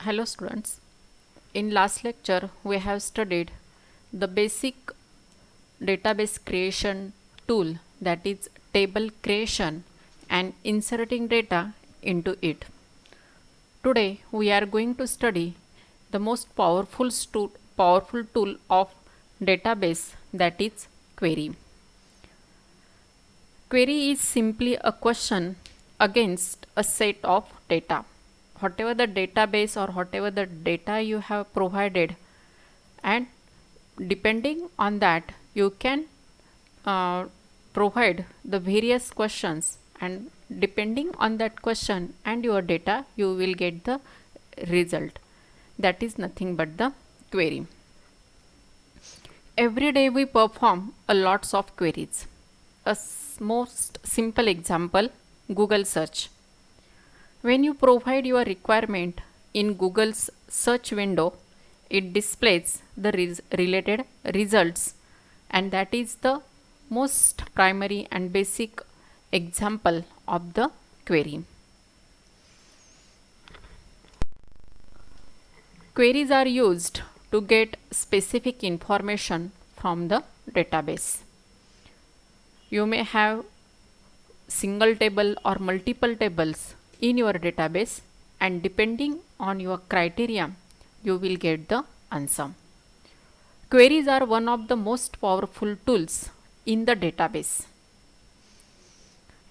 Hello students. In last lecture we have studied the basic database creation tool, that is table creation and inserting data into it. Today we are going to study the most powerful tool of database, that is query. Query is simply a question against a set of data. Whatever the database or whatever the data you have provided, and depending on that you can provide the various questions, and depending on that question and your data you will get the result. That is nothing but the query. Every day we perform a lots of queries. Most simple example, Google search. When you provide your requirement in Google's search window, it displays the related results, and that is the most primary and basic example of the query. Queries are used to get specific information from the database. You may have single table or multiple tables in your database, and depending on your criteria you will get the answer. Queries are one of the most powerful tools in the database.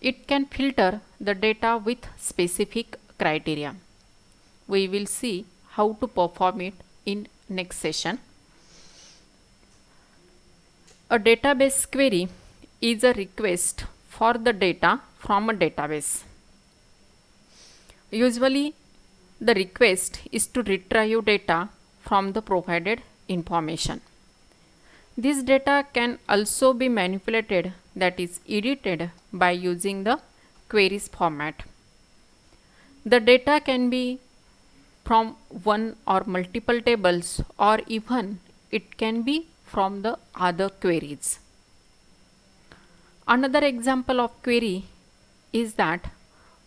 It can filter the data with specific criteria. We will see how to perform it in next session. A database query is a request for the data from a database. Usually the request is to retrieve data from the provided information. This data can also be manipulated, that is edited, by using the queries format. The data can be from one or multiple tables, or even it can be from the other queries. Another example of query is that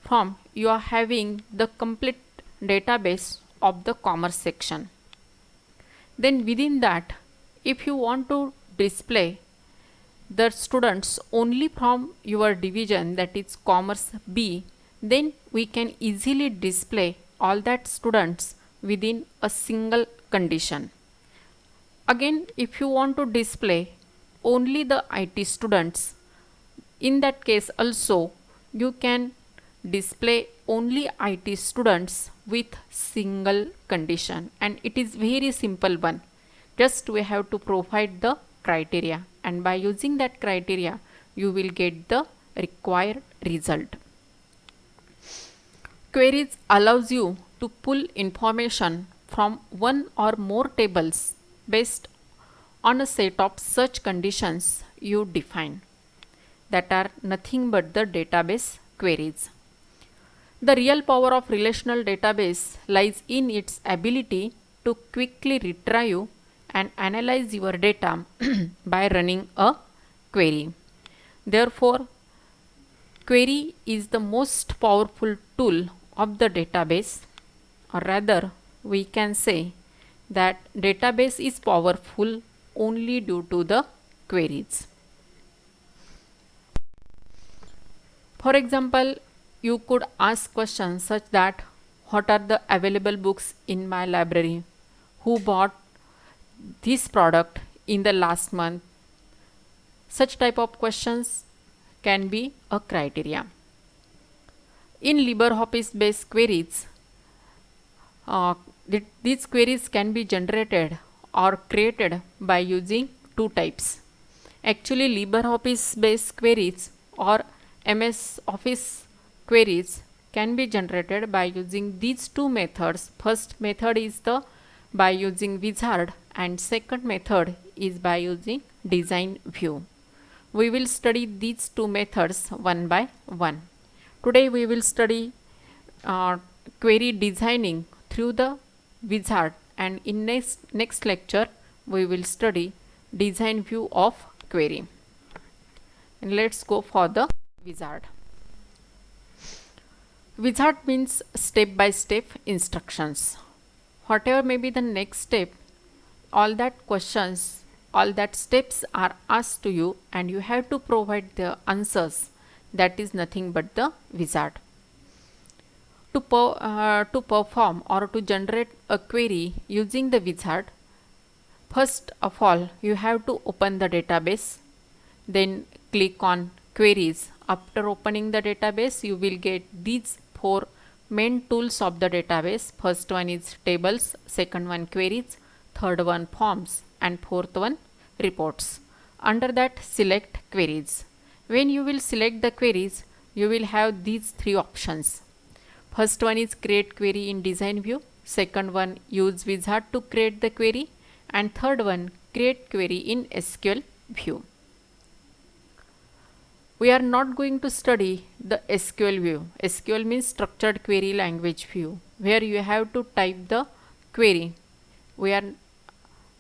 from you are having the complete database of the commerce section. Then within that, if you want to display the students only from your division, that is commerce B, then we can easily display all that students within a single condition. Again, if you want to display only the IT students, in that case also you can display only IT students with single condition, and it is very simple one. Just we have to provide the criteria, and by using that criteria you will get the required result. Queries allows you to pull information from one or more tables based on a set of search conditions you define, that are nothing but the database queries. The real power of relational database lies in its ability to quickly retrieve and analyze your data by running a query. Therefore, query is the most powerful tool of the database, or rather we can say that database is powerful only due to the queries. For example, you could ask questions such that what are the available books in my library, who bought this product in the last month. Such type of questions can be a criteria. In LibreOffice based queries, these queries can be generated or created by using two types. Actually, LibreOffice based queries or MS Office queries can be generated by using these two methods. First method is the by using wizard, and second method is by using design view. We will study these two methods one by one. Today we will study query designing through the wizard, and in next lecture we will study design view of query. And let's go for the wizard. Wizard means step by step instructions. whatever may be the next step, all that questions, all that steps are asked to you and you have to provide the answers. That is nothing but the wizard. To perform or to generate a query using the wizard, first of all you have to open the database, then click on queries. After opening the database, you will get these four main tools of the database. First one is tables, second one queries, third one forms, and fourth one reports. Under that, select queries. When you will select the queries, you will have these three options. First one is create query in design view, second one use wizard to create the query, and third one create query in SQL view. We are not going to study the SQL view. SQL means structured query language view, where you have to type the query. We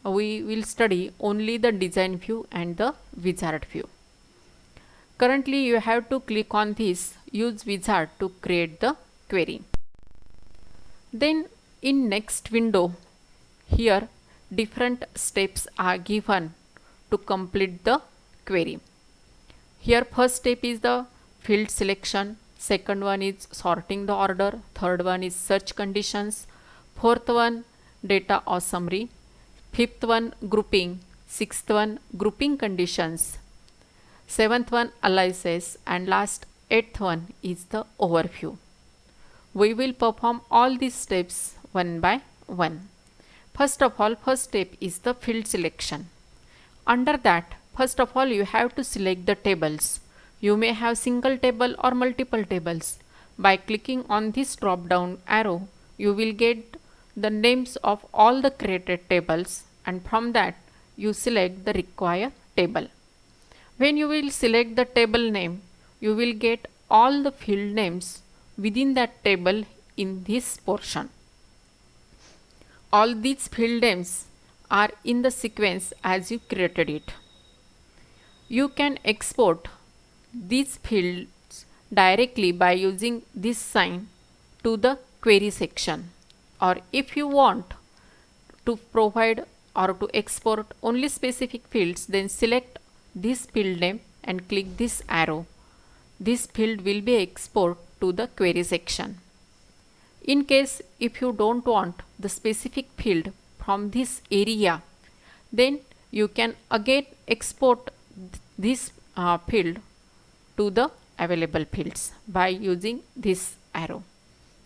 will study only the design view and the wizard view. Currently you have to click on this use wizard to create the query. Then in next window, here different steps are given to complete the query. Here first step is the field selection, second one is sorting the order, third one is search conditions, fourth one data or summary, fifth one grouping, sixth one grouping conditions, seventh one analysis, and last eighth one is the overview. We will perform all these steps one by one. First of all, first step is the field selection. Under that, first of all you have to select the tables. You may have single table or multiple tables. By clicking on this drop down arrow, you will get the names of all the created tables, and from that you select the required table. When you will select the table name, you will get all the field names within that table in this portion. All these field names are in the sequence as you created it. You can export these fields directly by using this sign to the query section, or if you want to provide or to export only specific fields, then select this field name and click this arrow. This field will be exported to the query section. In case if you don't want the specific field from this area, then you can again export this field to the available fields by using this arrow,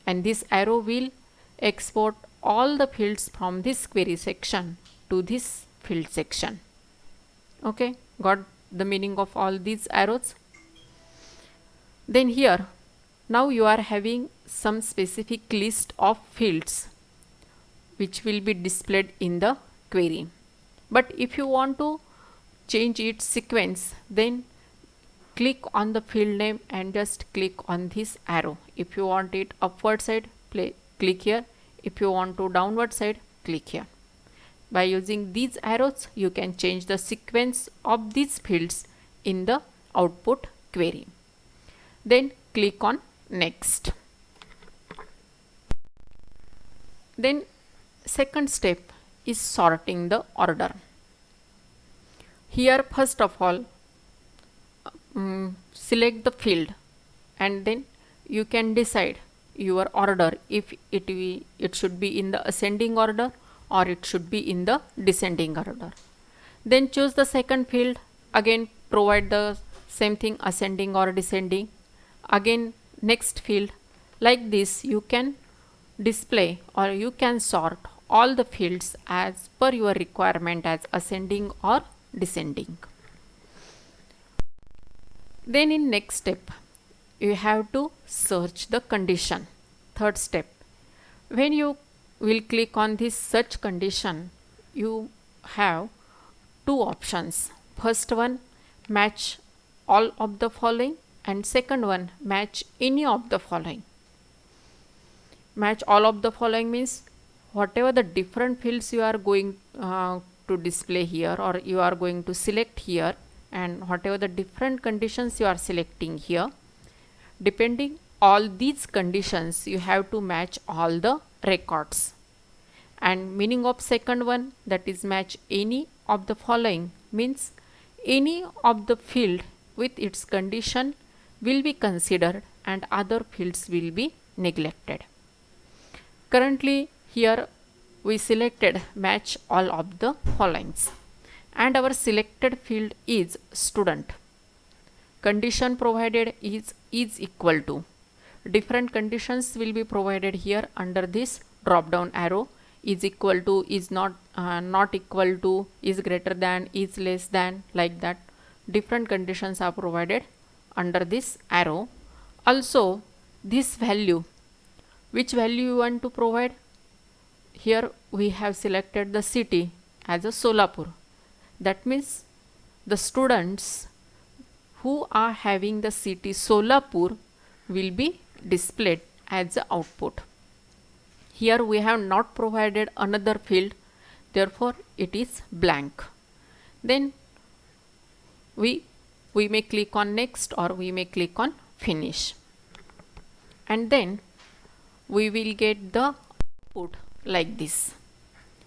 and this arrow will export all the fields from this query section to this field section. Okay, got the meaning of all these arrows? Then here, now you are having some specific list of fields which will be displayed in the query. But if you want to change its sequence, then click on the field name and just click on this arrow. If you want it upward side, click here. If you want to downward side, click here. By using these arrows, you can change the sequence of these fields in the output query. Then click on next. Then second step is sorting the order. Here first of all select the field, and then you can decide your order, if it should be in the ascending order or it should be in the descending order. Then choose the second field, again provide the same thing, ascending or descending. Again next field. Like this you can display or you can sort all the fields as per your requirement as ascending or descending. Then in next step you have to search the condition. Third step, when you will click on this search condition, you have two options. First one, match all of the following, and second one, match any of the following. Match all of the following means whatever the different fields you are going to display here or you are going to select here, and whatever the different conditions you are selecting here, depending all these conditions you have to match all the records. And meaning of second one, that is match any of the following, means any of the field with its condition will be considered and other fields will be neglected. Currently here we selected match all of the followings and our selected field is student. Condition provided is equal to. Different conditions will be provided here under this drop down arrow. Is equal to, is not equal to, is greater than, is less than, like that. Different conditions are provided under this arrow. Also this value, which value you want to provide? Here we have selected the city as a Solapur. That means the students who are having the city Solapur will be displayed as the output. Here we have not provided another field, therefore it is blank. Then we may click on next or we may click on finish, and then we will get the output like this.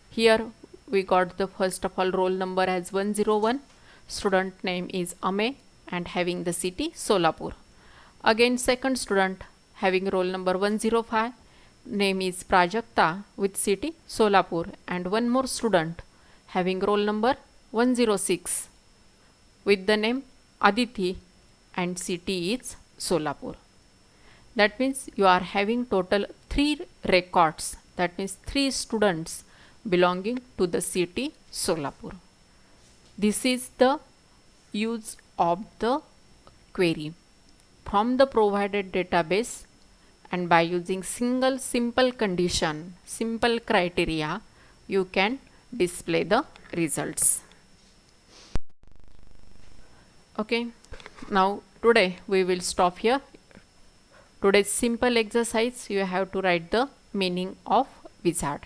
Here we got the first of all roll number as 101, student name is Ame and having the city Solapur. Again second student having roll number 105, name is Prajakta with city Solapur, and one more student having roll number 106 with the name Aditi and city is Solapur. That means you are having total 3 records, that means 3 students belonging to the city Solapur. This is the use of the query from the provided database, and by using single simple condition, simple criteria, you can display the results. Okay, now today we will stop here. Today's simple exercise, you have to write the meaning of wizard.